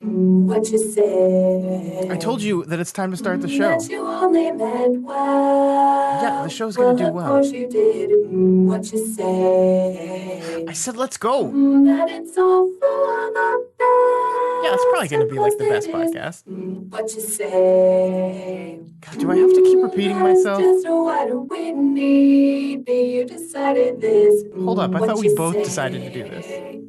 What you say? I told you that it's time to start the show. That you only meant well. Yeah, the show's gonna do Of well. course you did. What you say? I said let's go. That it's all for the best. Yeah, it's probably gonna be like the best podcast. What you say? God, do I have to keep repeating myself? Just what we need. You decided this. Hold up, I What thought we you both say? decided to do this.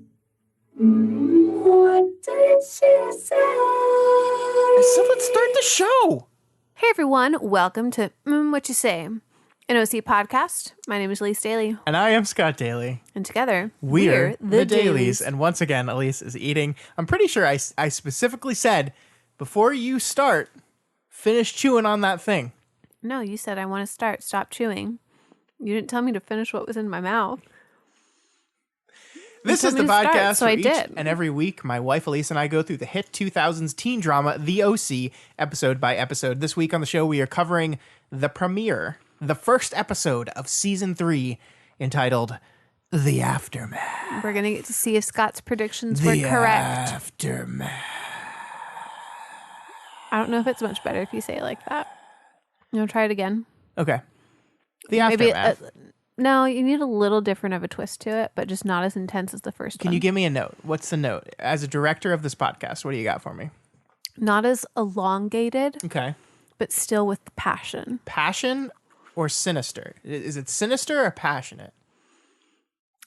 What did she say? I said let's start the show. Hey everyone, welcome to Whatcha Say, an OC podcast. My name is Elyse Daly, And I am Scott Daly. and together We're the Dailies. Dailies. And once again, Elyse is eating. I'm pretty sure I specifically said, before you start, finish chewing on that thing. No, you said I want to start. Stop chewing. You didn't tell me to finish what was in my mouth. This told is the me to start, podcast so where I each did. and every week, my wife Elyse and I go through the hit 2000s teen drama, The OC, episode by episode. This week on the show, we are covering the premiere, the first episode of season 3, entitled The Aftermath. We're going to get to see if Scott's predictions were correct. Aftermath. I don't know if it's much better if you say it like that. You want to try it again? Okay. The Maybe Aftermath. no, you need a little different of a twist to it, but just not as intense as the first Can one. you give me a note? What's the note? As a director of this podcast, what do you got for me? Not as elongated, Okay. but still with passion. Passion or sinister? Is it sinister or passionate?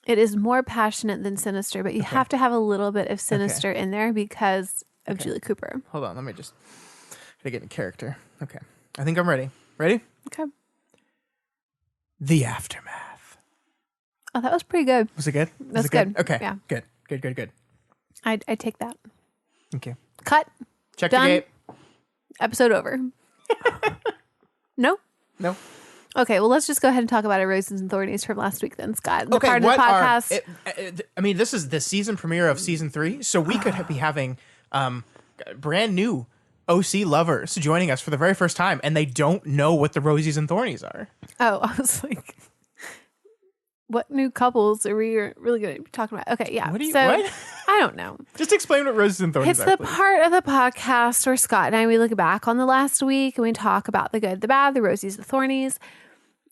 It is more passionate than sinister, but you have to have a little bit of sinister in there because of Julie Cooper. Hold on, let me just gotta get in character. Okay. I think I'm ready. Ready? Okay. The Aftermath. Oh, that was pretty good. Was it good? Was That's it good? good. Okay. Yeah. Good. I take that. Thank you. Cut. Check Done. the gate. Episode over. No? No. Okay, well, let's just go ahead and talk about our roses and thornies from last week then, Scott. The Okay, part of what the podcast. I mean, this is the season premiere of season 3, so we could be having brand new OC lovers joining us for the very first time, and they don't know what the rosies and thornies are. Oh, I was like, what new couples are we really going to be talking about? Okay, yeah. What do you- so, what? I don't know. Just explain what roses and thornies It's are, the please. part of the podcast where Scott and I, we look back on the last week and we talk about the good, the bad, the rosies, the thornies.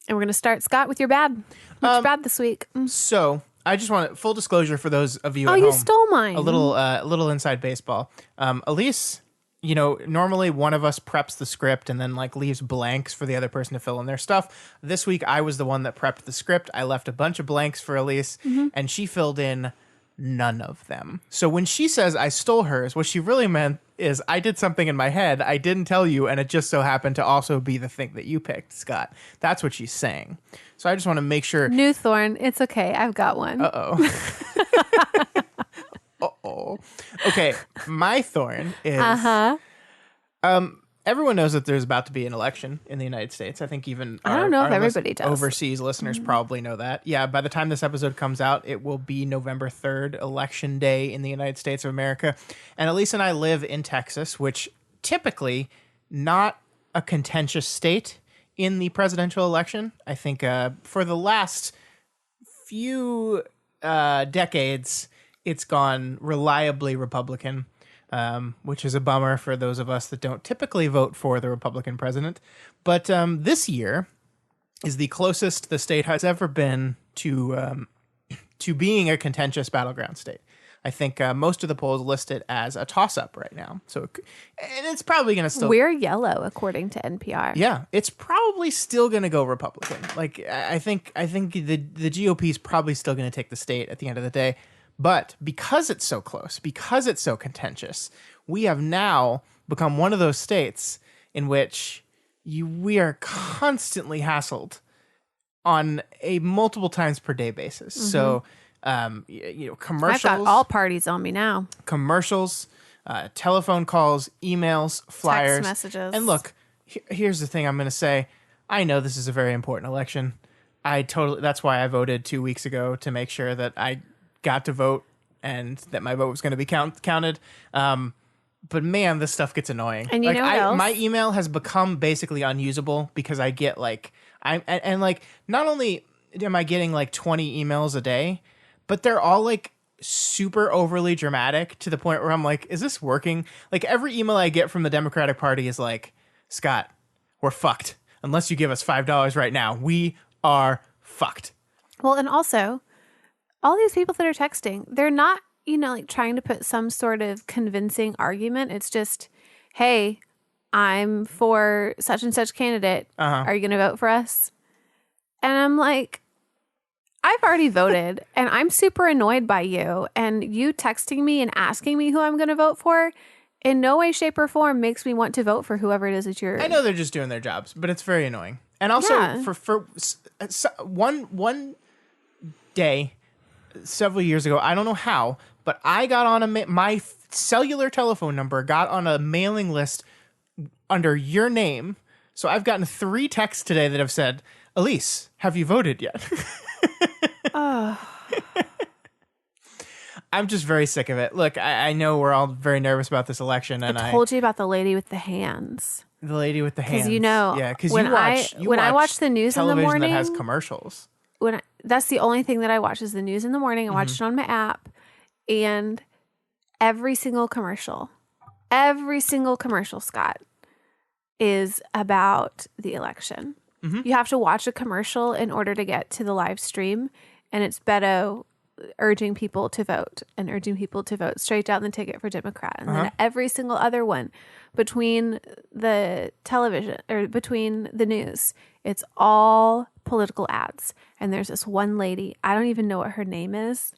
And we're going to start, Scott, with your bad. What's your bad this week? So, I just want full disclosure for those of you Oh, at you home. stole mine. A little inside baseball. Elyse, you know, normally one of us preps the script and then like leaves blanks for the other person to fill in their stuff. This week I was the one that prepped the script. I left a bunch of blanks for Elyse and she filled in none of them. So when she says I stole hers, what she really meant is I did something in my head I didn't tell you, and it just so happened to also be the thing that you picked, Scott. That's what she's saying. So I just want to make sure. New thorn. It's okay. I've got one. Uh-oh. Okay, my thorn is everyone knows that there's about to be an election in the United States. I think even I don't know if everybody does. Overseas listeners probably know that. Yeah, by the time this episode comes out, it will be November 3rd, election day in the United States of America. And Elyse and I live in Texas, which typically not a contentious state in the presidential election. I think for the last few decades, it's gone reliably Republican, which is a bummer for those of us that don't typically vote for the Republican president. But this year is the closest the state has ever been to being a contentious battleground state. I think most of the polls list it as a toss-up right now. So, and it's probably going to still... We're yellow, according to NPR. Yeah, it's probably still going to go Republican. Like, I think the GOP is probably still going to take the state at the end of the day. But because it's so close, because it's so contentious, we have now become one of those states in which we are constantly hassled on a multiple times per day basis. So, commercials. I've got all parties on me now. Commercials, telephone calls, emails, flyers, messages. And look, here's the thing I'm going to say. I know this is a very important election. That's why I voted 2 weeks ago to make sure that I got to vote and that my vote was going to be counted. But man, this stuff gets annoying. And you know what else? My email has become basically unusable because I get not only am I getting like 20 emails a day, but they're all like super overly dramatic to the point where I'm like, is this working? Like every email I get from the Democratic Party is like, Scott, we're fucked. Unless you give us $5 right now, we are fucked. Well, and also, all these people that are texting, they're not, like trying to put some sort of convincing argument. It's just, hey, I'm for such and such candidate. Are you going to vote for us? And I'm like, I've already voted and I'm super annoyed by you. And you texting me and asking me who I'm going to vote for in no way, shape, or form makes me want to vote for whoever it is that you're. I know they're just doing their jobs, but it's very annoying. And also for one day several years ago, I don't know how, but I got on my cellular telephone number got on a mailing list under your name. So I've gotten 3 texts today that have said, Elyse, have you voted yet? I'm just very sick of it. Look, I know we're all very nervous about this election. And I told you about the lady with the hands. The lady with the hands. Because yeah, because when I watch the news in the morning, that has commercials. That's the only thing that I watch is the news in the morning. I watch it on my app, and every single commercial, Scott, is about the election. You have to watch a commercial in order to get to the live stream, and it's Beto urging people to vote straight down the ticket for Democrat. And then every single other one between the television or between the news, it's all political ads. And there's this one lady, I don't even know what her name is.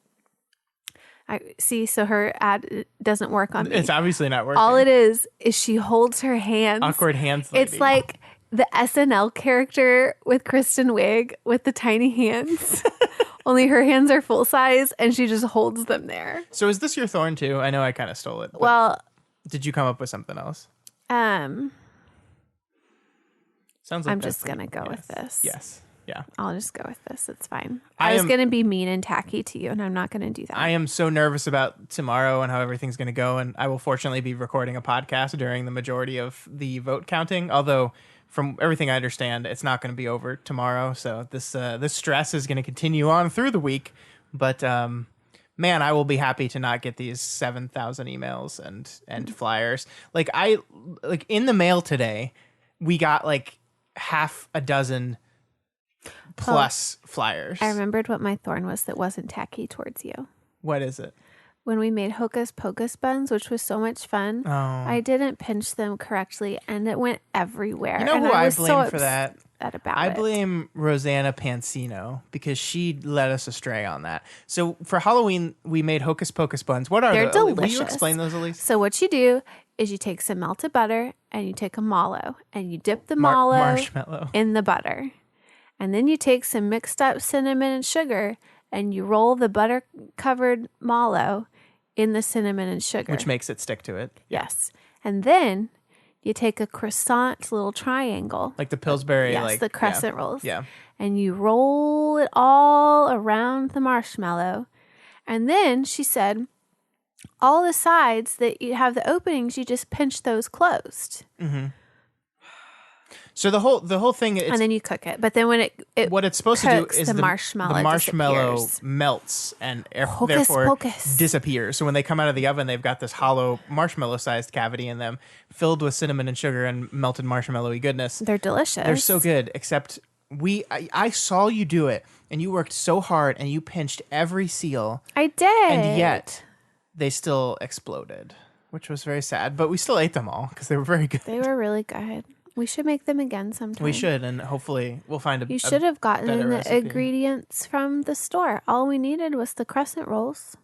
So her ad doesn't work on me. It's obviously not working. All it is she holds her hands. Awkward hands lady. It's like the SNL character with Kristen Wiig with the tiny hands. Only her hands are full size and she just holds them there. So is this your thorn too? I know I kind of stole it. Well, did you come up with something else? Sounds like I'm just going to go with this. Yes. Yeah. I'll just go with this. It's fine. I was going to be mean and tacky to you, and I'm not going to do that. I am so nervous about tomorrow and how everything's going to go, and I will fortunately be recording a podcast during the majority of the vote counting, although from everything I understand, it's not going to be over tomorrow, so this stress is going to continue on through the week, but man, I will be happy to not get these 7,000 emails and flyers. Like in the mail today, we got like half a dozen plus flyers. I remembered what my thorn was that wasn't tacky towards you. What is it? When we made Hocus Pocus buns, which was so much fun, I didn't pinch them correctly, and it went everywhere. You know who I blame for that? I it. blame Rosanna Pansino because she led us astray on that. So for Halloween, we made Hocus Pocus buns. What are They're delicious. Will you explain those, Elyse? So what you do is you take some melted butter and you take a mallow and you dip the mallow marshmallow in the butter. And then you take some mixed up cinnamon and sugar and you roll the butter covered mallow in the cinnamon and sugar. Which makes it stick to it. Yes. And then you take a croissant little triangle. Like the Pillsbury. Yes, the crescent rolls. Yeah. And you roll it all around the marshmallow. And then she said, all the sides that you have the openings, you just pinch those closed. Mm-hmm. So the whole thing, and then you cook it. But then when it what it's supposed cooks, to do is the marshmallow disappears. Melts and Hocus therefore pocus. disappears. So when they come out of the oven, they've got this hollow marshmallow-sized cavity in them, filled with cinnamon and sugar and melted marshmallowy goodness. They're delicious. They're so good. Except I saw you do it, and you worked so hard, and you pinched every seal. I did, and yet they still exploded, which was very sad. But we still ate them all because they were very good. They were really good. We should make them again sometime. We should, and hopefully we'll find a. You should have gotten the recipe. ingredients from the store. All we needed was the crescent rolls.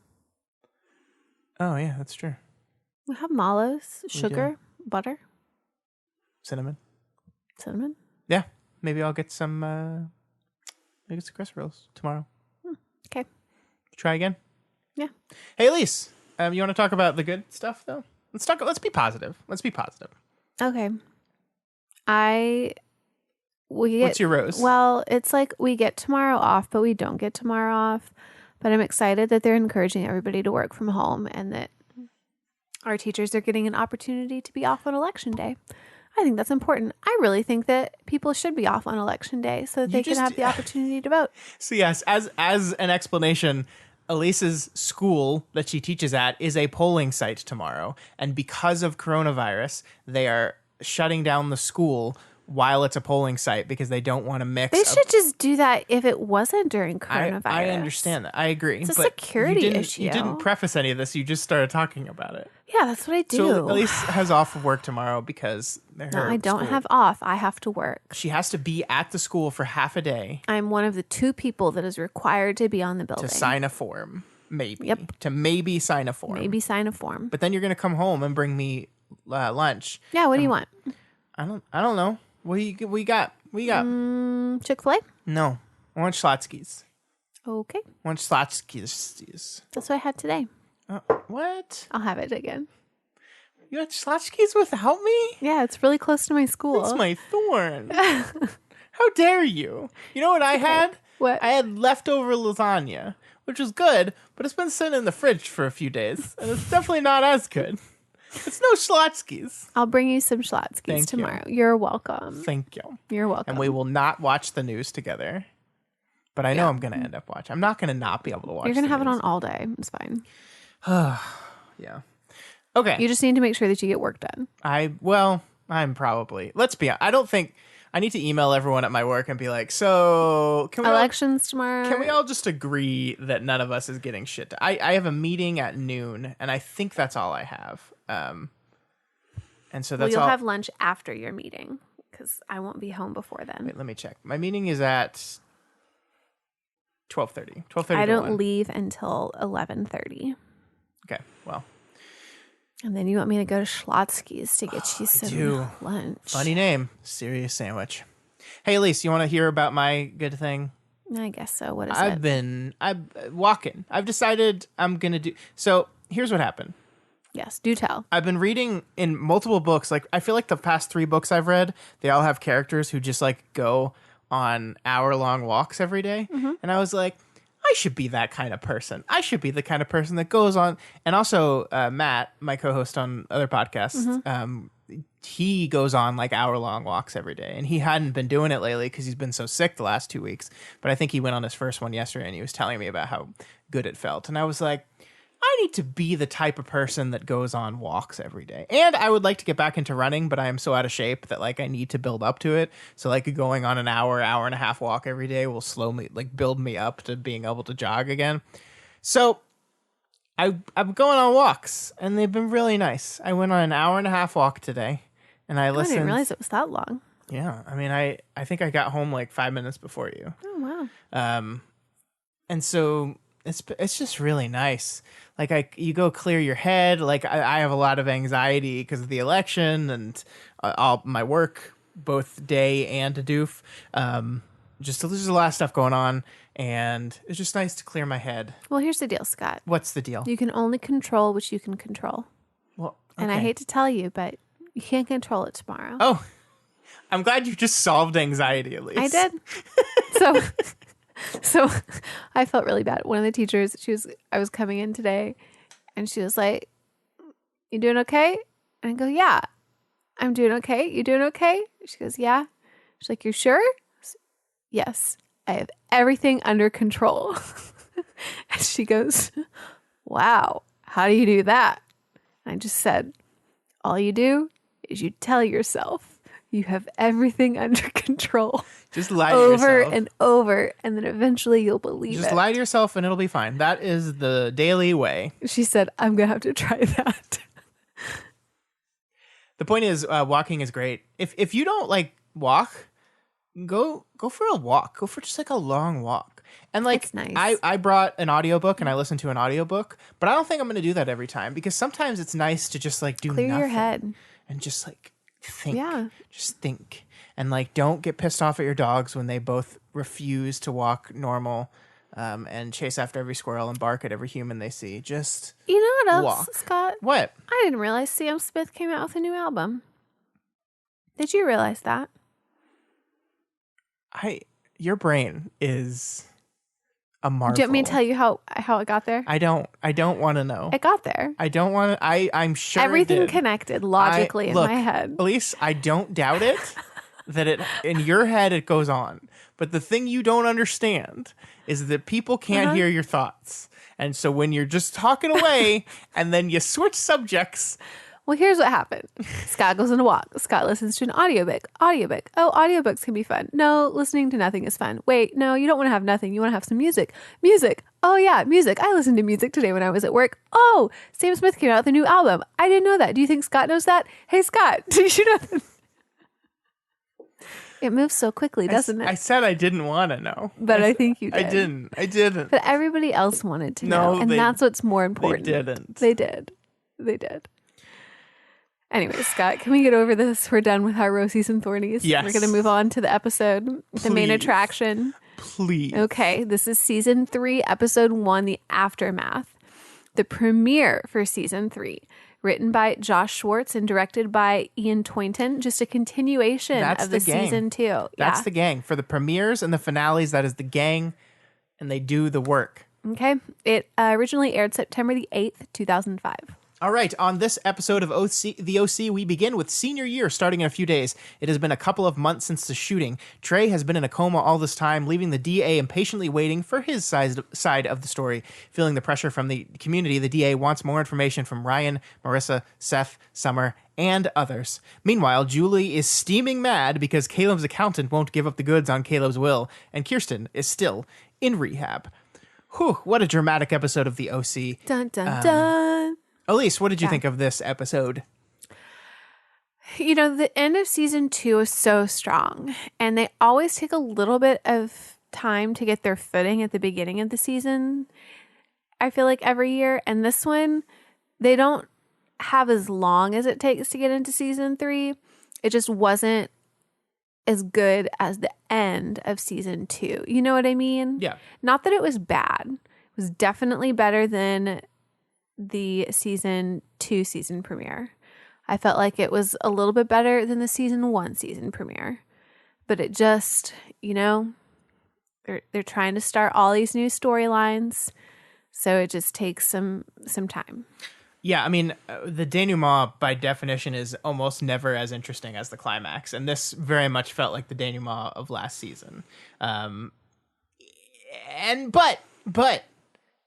Oh yeah, that's true. We have mallows, sugar, butter, cinnamon. Yeah, maybe I'll get some. Maybe get some crescent rolls tomorrow. Okay. Try again. Yeah. Hey, Elyse, you want to talk about the good stuff though? Let's be positive. Okay. What's your rose? Well, it's like we get tomorrow off, but we don't get tomorrow off. But I'm excited that they're encouraging everybody to work from home and that our teachers are getting an opportunity to be off on election day. I think that's important. I really think that people should be off on election day so that they can have the opportunity to vote. So yes, as an explanation, Elise's school that she teaches at is a polling site tomorrow. And because of coronavirus, they are shutting down the school while it's a polling site because they don't want to mix. They should just do that if it wasn't during coronavirus. I understand that. I agree. It's a but security issue. You didn't preface any of this. You just started talking about it. Yeah, that's what I do. So Elise has off of work tomorrow because I don't have off. I have to work. She has to be at the school for half a day. I'm one of the 2 people that is required to be on the building. To sign a form, maybe. Yep. To maybe sign a form. Maybe sign a form. But then you're going to come home and bring me lunch. Yeah, what do you want? I don't know. What do you got? What do you got? Chick-fil-A? No. I want Schlotzsky's. Okay. I want Schlotzsky's. That's what I had today. What? I'll have it again. You had Schlotzsky's without me? Yeah, it's really close to my school. That's my thorn. How dare you? You know what I had? What? I had leftover lasagna, which was good, but it's been sitting in the fridge for a few days, and it's definitely not as good. It's no Schlotzsky's. I'll bring you some Schlotzsky's tomorrow. You're welcome. Thank you. You're welcome. And we will not watch the news together. But I know I'm going to end up watching. I'm not going to not be able to watch. You're going to have it on all day. It's fine. Yeah. Okay. You just need to make sure that you get work done. I'm probably. Let's be honest. I don't think I need to email everyone at my work and be like, so can we elections tomorrow? Can we all just agree that none of us is getting shit done? I have a meeting at noon, and I think that's all I have. And so that's you'll all. have lunch after your meeting because I won't be home before then. Wait, let me check. My meeting is at 12:30. 12:30. I don't leave until 11:30. Okay, well. And then you want me to go to Schlotzsky's to get you some lunch. Funny name. Serious sandwich. Hey, Elyse, you want to hear about my good thing? I guess so. What is I'm walking. I've decided I'm going to do. So here's what happened. Yes, do tell. I've been reading in multiple books. Like, I feel like the past 3 books I've read, they all have characters who just like go on hour-long walks every day. Mm-hmm. And I was like, I should be that kind of person. I should be the kind of person that goes on. And also, Matt, my co-host on other podcasts, he goes on like hour-long walks every day. And he hadn't been doing it lately because he's been so sick the last 2 weeks. But I think he went on his first one yesterday, and he was telling me about how good it felt. And I was like, I need to be the type of person that goes on walks every day. And I would like to get back into running, but I am so out of shape that like I need to build up to it. So like going on an hour and a half walk every day will slowly like build me up to being able to jog again. So I'm going on walks, and they've been really nice. I went on an hour and a half walk today, and I listened. I didn't realize it was that long. Yeah. I mean, I think I got home like 5 minutes before you. Oh, wow. And so it's just really nice. Like you go clear your head. Like I have a lot of anxiety because of the election and all my work, both day and doof. There's a lot of stuff going on, and it's just nice to clear my head. Well, here's the deal, Scott. What's the deal? You can only control what you can control. Well, okay. And I hate to tell you, but you can't control it tomorrow. Oh, I'm glad you just solved anxiety, at least. I did. So I felt really bad. One of the teachers, I was coming in today, and she was like, "You doing okay?" And I go, "Yeah, I'm doing okay. You doing okay?" She goes, "Yeah." She's like, "You sure?" "Yes, I have everything under control." And she goes, "Wow, how do you do that?" And I just said, "All you do is you tell yourself you have everything under control." Just lie to over yourself. and over, and then eventually you'll believe it. Just lie to yourself and it'll be fine. That is the daily way. She said, "I'm going to have to try that." The point is, walking is great. If you don't like walk, go for a walk. Go for just like a long walk. And like, it's nice. I brought an audiobook and I listened to an audiobook, but I don't think I'm going to do that every time because sometimes it's nice to just like do Clear nothing your head. and just like think. Yeah. Just think. And like, don't get pissed off at your dogs when they both refuse to walk normal and chase after every squirrel and bark at every human they see. Just You know what else, walk. Scott? What? I didn't realize Sam Smith came out with a new album. Did you realize that? Your brain is a marvel. Do you want me to tell you how it got there? I don't want to know. It got there. I don't want to. I'm sure Everything it did. connected logically in Look, my head. Elyse, I don't doubt it. that in your head it goes on. But the thing you don't understand is that people can't hear your thoughts. And so when you're just talking away and then you switch subjects. Well, here's what happened. Scott goes on a walk. Scott listens to an audiobook. Oh, audiobooks can be fun. No, listening to nothing is fun. Wait, no, you don't want to have nothing. You want to have some music. Oh, yeah, music. I listened to music today when I was at work. Oh, Sam Smith came out with a new album. I didn't know that. Do you think Scott knows that? Hey, Scott, did you know that? It moves so quickly, doesn't it? I said I didn't want to know. But I think you did. I didn't. But everybody else wanted to know. And that's what's more important. They didn't. They did. Anyway, Scott, can we get over this? We're done with our rosies and thornies. Yes. We're going to move on to the episode, the main attraction. Please. Okay, this is season 3, episode 1, The Aftermath. The premiere for season 3. Written by Josh Schwartz and directed by Ian Toynton. Just a continuation of the season 2. That's the gang. For the premieres and the finales, that is the gang, and they do the work. Okay. It originally aired September the 8th, 2005. All right, on this episode of The OC, we begin with senior year starting in a few days. It has been a couple of months since the shooting. Trey has been in a coma all this time, leaving the DA impatiently waiting for his side of the story. Feeling the pressure from the community, the DA wants more information from Ryan, Marissa, Seth, Summer, and others. Meanwhile, Julie is steaming mad because Caleb's accountant won't give up the goods on Caleb's will, and Kirsten is still in rehab. Whew, what a dramatic episode of The OC. Dun, dun, dun. Elyse, what did you think of this episode? You know, the end of season 2 is so strong, and they always take a little bit of time to get their footing at the beginning of the season. I feel like every year, and this one, they don't have as long as it takes to get into season 3. It just wasn't as good as the end of season 2. You know what I mean? Yeah. Not that it was bad. It was definitely better than the season 2 season premiere. I felt like it was a little bit better than the season 1 season premiere. But it just, you know, they're trying to start all these new storylines. So it just takes some time. Yeah, I mean, the denouement by definition is almost never as interesting as the climax. And this very much felt like the denouement of last season. But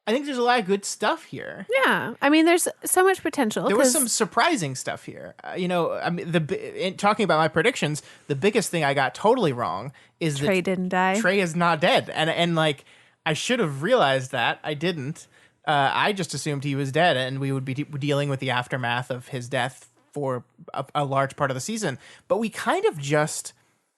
I think there's a lot of good stuff here. Yeah. I mean, there's so much potential. There was some surprising stuff here. I mean, talking about my predictions, the biggest thing I got totally wrong is Trey didn't die. Trey is not dead. And like, I should have realized that. I didn't. I just assumed he was dead and we would be dealing with the aftermath of his death for a large part of the season. But we kind of just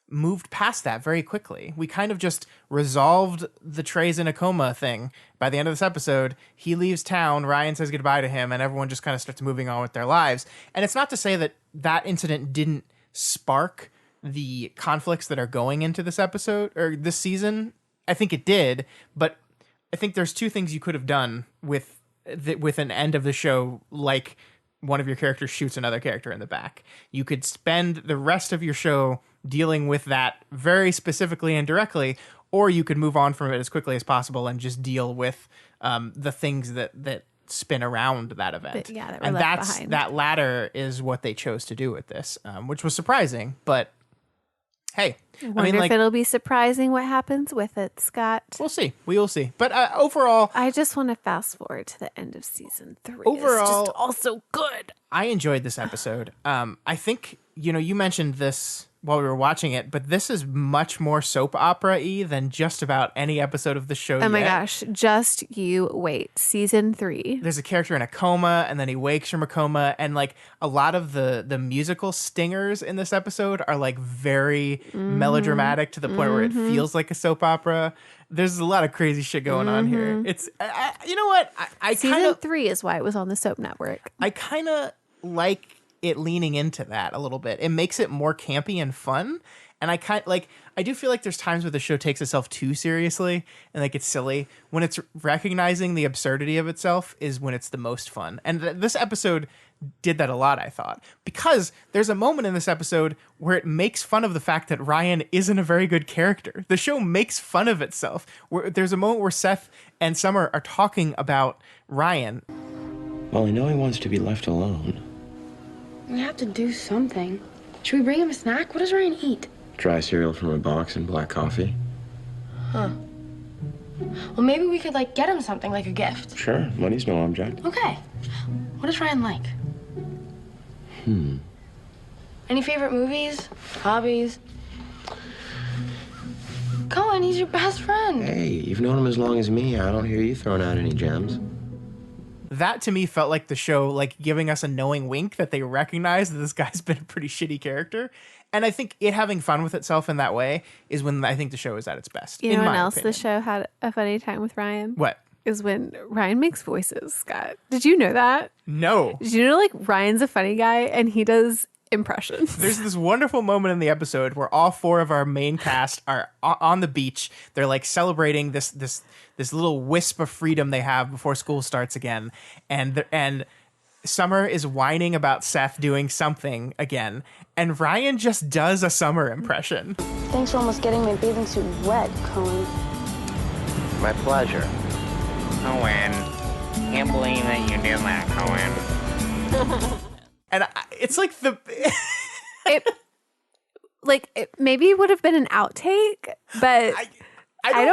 moved past that very quickly. We kind of just resolved the Trey's in a coma thing. By the end of this episode, he leaves town, Ryan says goodbye to him, and everyone just kind of starts moving on with their lives. And it's not to say that that incident didn't spark the conflicts that are going into this episode or this season. I think it did, but I think there's two things you could have done with an end of the show, like one of your characters shoots another character in the back. You could spend the rest of your show dealing with that very specifically and directly, or you could move on from it as quickly as possible and just deal with the things that spin around that event. That latter is what they chose to do with this, which was surprising, but hey, I wonder if it'll be surprising what happens with it, Scott. We'll see. We will see. But overall, I just want to fast forward to the end of season 3. Overall, it's just also good. I enjoyed this episode. I think, you mentioned this while we were watching it, but this is much more soap opera-y than just about any episode of the show Oh my gosh, just you wait. Season 3. There's a character in a coma, and then he wakes from a coma, and like a lot of the musical stingers in this episode are like very melodramatic to the point where it feels like a soap opera. There's a lot of crazy shit going on here. It's, you know what? Season 3 is why it was on the Soap Network. I kind of like it leaning into that a little bit. It makes it more campy and fun. And I do feel like there's times where the show takes itself too seriously and like it's silly. When it's recognizing the absurdity of itself is when it's the most fun. And this episode did that a lot, I thought, because there's a moment in this episode where it makes fun of the fact that Ryan isn't a very good character. The show makes fun of itself. There's a moment where Seth and Summer are talking about Ryan. Well, I know he wants to be left alone. We have to do something. Should we bring him a snack? What does Ryan eat? Dry cereal from a box and black coffee. Huh. Well, maybe we could, like, get him something, like a gift. Sure, money's no object. Okay. What does Ryan like? Any favorite movies? Hobbies? Cohen, he's your best friend. Hey, you've known him as long as me. I don't hear you throwing out any gems. That to me felt like the show like giving us a knowing wink that they recognize that this guy's been a pretty shitty character. And I think it having fun with itself in that way is when I think the show is at its best. You know in when my else opinion. the show had a funny time with Ryan? What? Is when Ryan makes voices, Scott. Did you know that? No. Did you know like Ryan's a funny guy and he does impressions? There's this wonderful moment in the episode where all four of our main cast are on the beach. They're like celebrating this little wisp of freedom they have before school starts again. And Summer is whining about Seth doing something again. And Ryan just does a Summer impression. Thanks for almost getting my bathing suit wet, Cohen. My pleasure. Cohen. Can't believe that you did that, Cohen. And it's like it maybe would have been an outtake, but I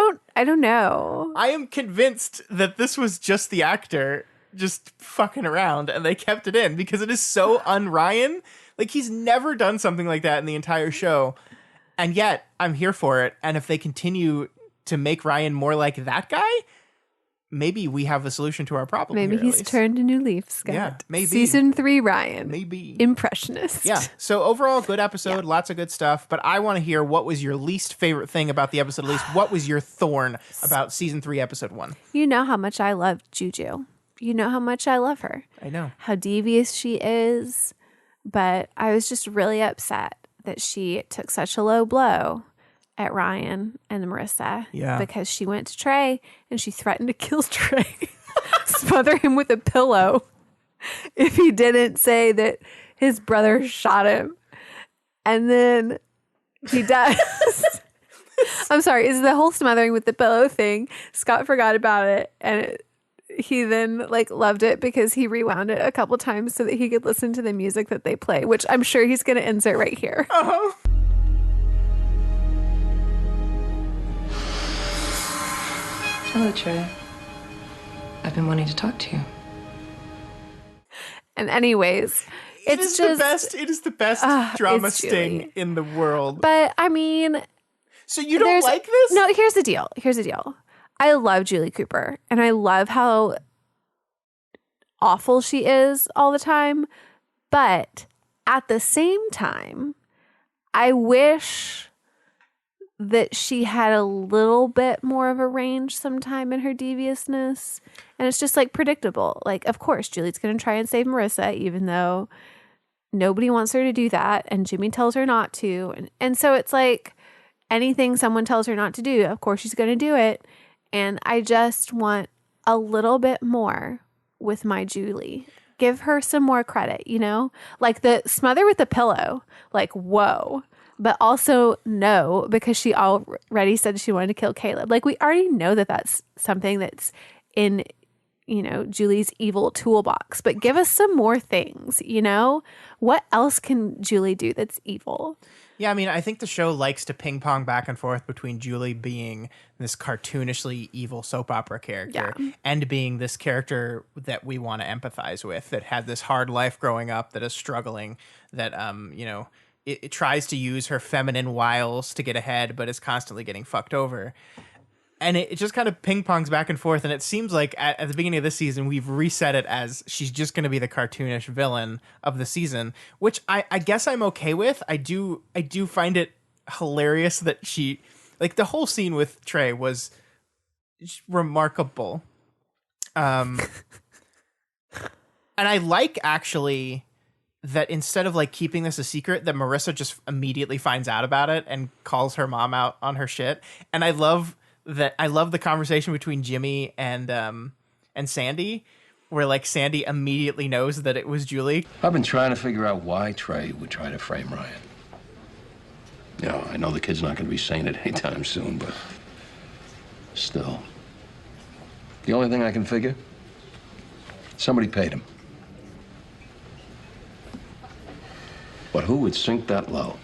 don't know. I am convinced that this was just the actor just fucking around and they kept it in because it is so un-Ryan. Like he's never done something like that in the entire show. And yet I'm here for it. And if they continue to make Ryan more like that guy, maybe we have a solution to our problem. Maybe here, he's Elyse. turned a new leaf, Scott. Yeah, maybe. Season 3 Ryan. Maybe. Impressionist. Yeah. So overall, good episode, lots of good stuff. But I want to hear what was your least favorite thing about the episode, Elyse. What was your thorn about season 3, episode 1? You know how much I love Juju. You know how much I love her. I know. How devious she is. But I was just really upset that she took such a low blow at Ryan and Marissa. Yeah. Because she went to Trey and she threatened to kill Trey. Smother him with a pillow if he didn't say that his brother shot him. And then he does. I'm sorry. Is the whole smothering with the pillow thing. Scott forgot about it. And he then like loved it because he rewound it a couple times so that he could listen to the music that they play, which I'm sure he's going to insert right here. Uh-huh. Hello, Trey. I've been wanting to talk to you. And anyways, It it's is just the best. It is the best drama sting in the world. But I mean, so you don't like this? No, here's the deal. I love Julie Cooper and I love how awful she is all the time. But at the same time, I wish that she had a little bit more of a range sometime in her deviousness. And it's just like predictable. Like, of course, Julie's going to try and save Marissa, even though nobody wants her to do that. And Jimmy tells her not to. And so it's like anything someone tells her not to do, of course, she's going to do it. And I just want a little bit more with my Julie. Give her some more credit, you know? Like the smother with the pillow, like, whoa. But also no, because she already said she wanted to kill Caleb. Like we already know that that's something that's in, you know, Julie's evil toolbox. But give us some more things, you know? What else can Julie do that's evil? Yeah, I mean, I think the show likes to ping pong back and forth between Julie being this cartoonishly evil soap opera character and being this character that we want to empathize with, that had this hard life growing up, that is struggling, that, you know, it tries to use her feminine wiles to get ahead, but is constantly getting fucked over. And it just kind of ping pongs back and forth. And it seems like at the beginning of this season, we've reset it as she's just going to be the cartoonish villain of the season, which I guess I'm okay with. I do find it hilarious that she, like the whole scene with Trey was remarkable. And I like actually that instead of like keeping this a secret, that Marissa just immediately finds out about it and calls her mom out on her shit. And I love the conversation between Jimmy and Sandy, where like Sandy immediately knows that it was Julie. I've been trying to figure out why Trey would try to frame Ryan. You know, I know the kid's not going to be sane at any time soon, but still. The only thing I can figure, somebody paid him. But who would sink that low?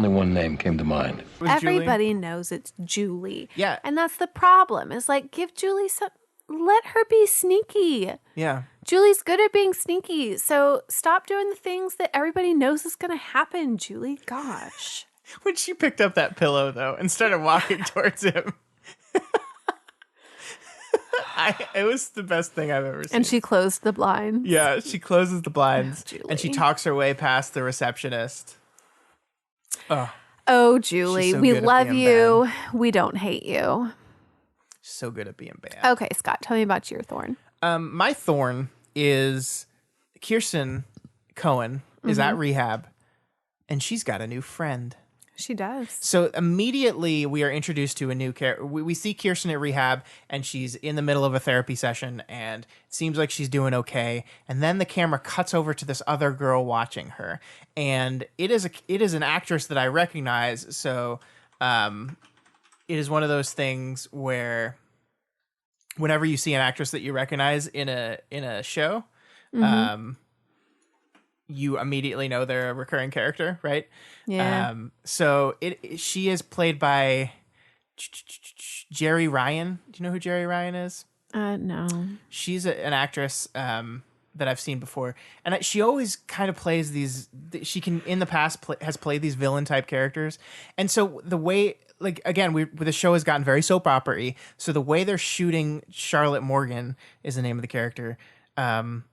only one name came to mind. Was Julie? Everybody knows it's Julie. Yeah. And that's the problem. Is like, give Julie some, let her be sneaky. Yeah. Julie's good at being sneaky. So stop doing the things that everybody knows is going to happen, Julie. Gosh. When she picked up that pillow, though, and started walking towards him, it was the best thing I've ever seen. And she closed the blinds. Yeah, she closes the blinds, Julie. and she talks her way past the receptionist. Oh, Julie, She's so we good at love being you. We don't hate you. So good at being bad. Okay, Scott, tell me about your thorn. My thorn is Kirsten Cohen is at rehab, and she's got a new friend. She does. So immediately we are introduced to a new character. We see Kirsten at rehab, and she's in the middle of a therapy session, and it seems like she's doing okay. And then the camera cuts over to this other girl watching her, and it is an actress that I recognize. So it is one of those things where whenever you see an actress that you recognize in a show, you immediately know they're a recurring character, right? Yeah. So she is played by Jerry Ryan. Do you know who Jerry Ryan is? No. She's an actress that I've seen before, and she always kind of plays these. She can in the past has played these villain type characters, and so the way. Like again, the show has gotten very soap opera-y. So the way they're shooting Charlotte Morgan is the name of the character. It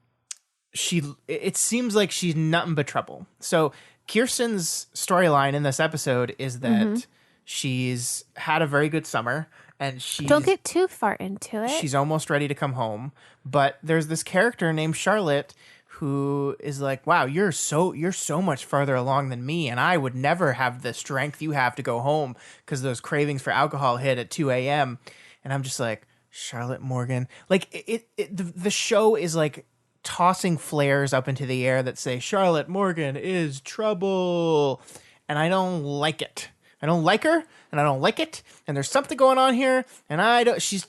seems like she's nothing but trouble. So Kirsten's storyline in this episode is that she's had a very good summer, and Don't get too far into it. she's almost ready to come home. But there's this character named Charlotte who is like, wow, you're so much farther along than me, and I would never have the strength you have to go home because those cravings for alcohol hit at 2 a.m. And I'm just like, Charlotte Morgan. Like the show is like tossing flares up into the air that say Charlotte Morgan is trouble, and I don't like it. I don't like her, and I don't like it, and there's something going on here, and I don't. She's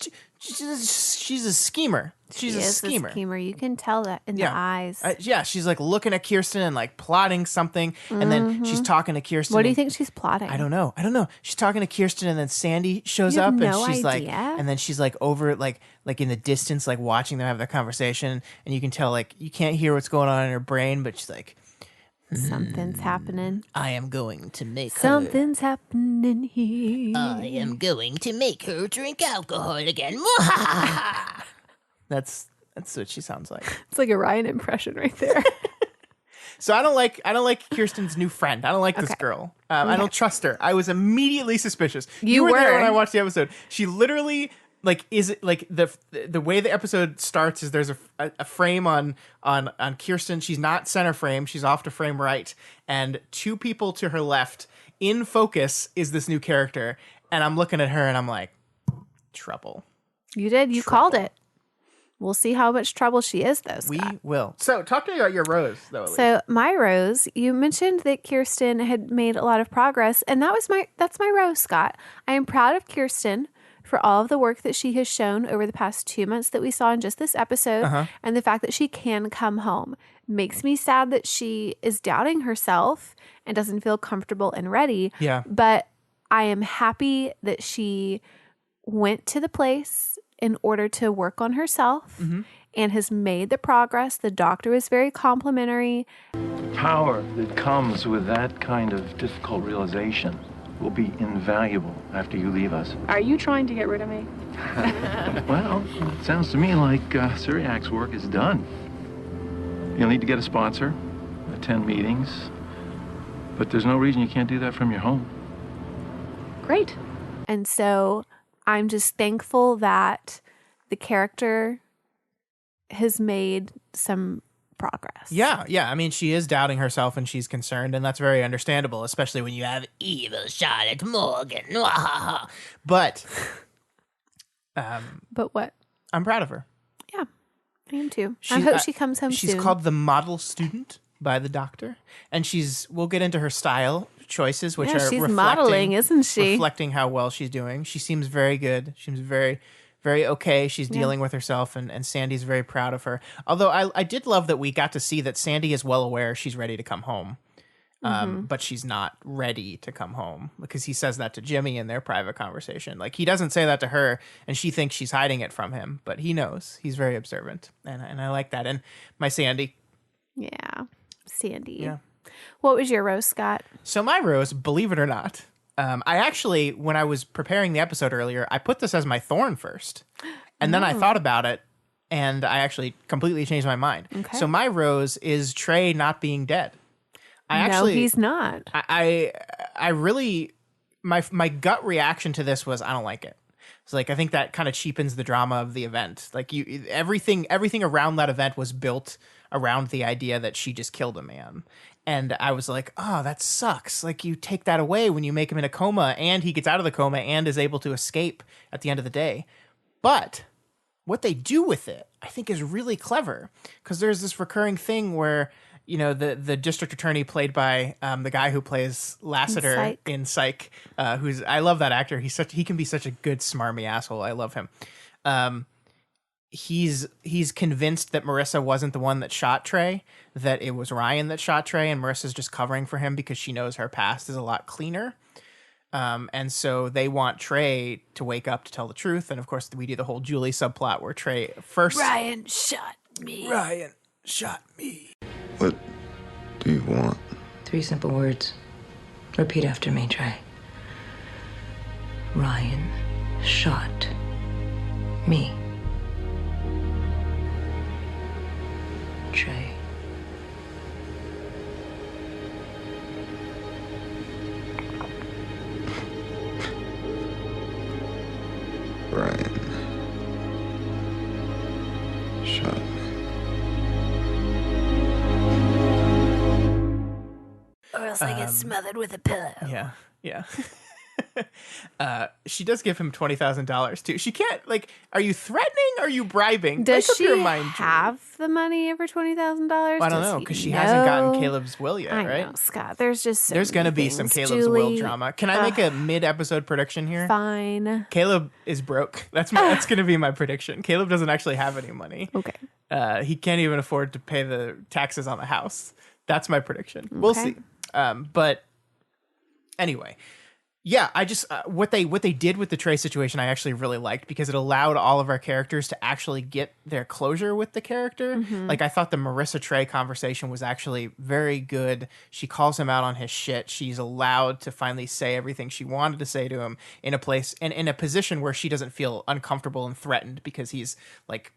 a schemer. She's She a is schemer. You can tell that in the eyes. Yeah, she's like looking at Kirsten and like plotting something, and then she's talking to Kirsten. What do you and- think she's plotting? I don't know. She's talking to Kirsten, and then Sandy shows You have up, and no she's like, idea? and then she's like over, like in the distance, like watching them have their conversation, and you can tell, like, you can't hear what's going on in her brain, but she's like, Something's happening. I am going to make Something's happening here. I am going to make her drink alcohol again. That's what she sounds like. It's like a Ryan impression right there. So I don't like Kirsten's new friend. I don't like this Okay. girl. I don't trust her. I was immediately suspicious. You were there were. when I watched the episode. She literally is it like the way the episode starts is there's a frame on Kirsten. She's not center frame. She's off to frame right, and two people to her left in focus is this new character. And I'm looking at her and I'm like, trouble. You did. You called it. We'll see how much trouble she is, though, We Scott. will. So talk to me about your rose, though. Elyse. So my rose, you mentioned that Kirsten had made a lot of progress, and that's my rose, Scott. I am proud of Kirsten for all of the work that she has shown over the past 2 months that we saw in just this episode, and the fact that she can come home. Makes me sad that she is doubting herself and doesn't feel comfortable and ready. Yeah. But I am happy that she went to the place in order to work on herself and has made the progress. The doctor was very complimentary. Power that comes with that kind of difficult realization will be invaluable after you leave us. Are you trying to get rid of me? Well, it sounds to me like Syriac's work is done. You'll need to get a sponsor, attend meetings, but there's no reason you can't do that from your home. Great. And so I'm just thankful that the character has made some progress. Yeah. I mean, she is doubting herself and she's concerned, and that's very understandable, especially when you have evil Charlotte Morgan. But But what? I'm proud of her. Yeah, I am too. I hope she comes home She's soon. called the model student by the doctor, and we'll get into her style choices, which Yeah, are she's reflecting, modeling, isn't she? Reflecting how well she's doing. She seems very good. She seems very, very okay. She's dealing with herself, and Sandy's very proud of her. Although I did love that we got to see that Sandy is well aware she's ready to come home. but she's not ready to come home because he says that to Jimmy in their private conversation. Like, he doesn't say that to her, and she thinks she's hiding it from him, but he knows. He's very observant, and I like that. And my Sandy. Yeah, Sandy. Yeah. What was your rose, Scott? So my rose, believe it or not, I actually, when I was preparing the episode earlier, I put this as my thorn first. And then I thought about it, and I actually completely changed my mind. Okay. So my rose is Trey not being dead. No, he's not. I really, my gut reaction to this was I don't like it. It's like, I think that kind of cheapens the drama of the event. Like, everything around that event was built around the idea that she just killed a man. And I was like, oh, that sucks. Like, you take that away when you make him in a coma, and he gets out of the coma and is able to escape at the end of the day. But what they do with it, I think, is really clever, because there's this recurring thing where, you know, the district attorney played by the guy who plays Lassiter in Psych, who's, I love that actor. He can be such a good smarmy asshole. I love him. He's convinced that Marissa wasn't the one that shot Trey, that it was Ryan that shot Trey, and Marissa's just covering for him because she knows her past is a lot cleaner. And so they want Trey to wake up to tell the truth. And of course, we do the whole Julie subplot where Trey first... Ryan shot me. Ryan shot me. What do you want? 3 simple words. Repeat after me, Trey. Ryan shot me. Trey. Ryan shot me. Or else I get smothered with a pillow. Yeah. She does give him $20,000 too. She can't, like, are you threatening? Are you bribing? Does Make up she your mind, have the money for $20,000? I don't know, because she hasn't gotten Caleb's will yet, right? I know, Scott. There's just there's going to be some Caleb's will drama. Can I make a mid-episode prediction here? Fine. Caleb is broke. That's going to be my prediction. Caleb doesn't actually have any money. Okay. He can't even afford to pay the taxes on the house. That's my prediction. Okay. We'll see. But anyway, yeah, I just what they did with the Trey situation, I actually really liked, because it allowed all of our characters to actually get their closure with the character. Mm-hmm. Like, I thought the Marissa Trey conversation was actually very good. She calls him out on his shit. She's allowed to finally say everything she wanted to say to him in a place and in a position where she doesn't feel uncomfortable and threatened because he's like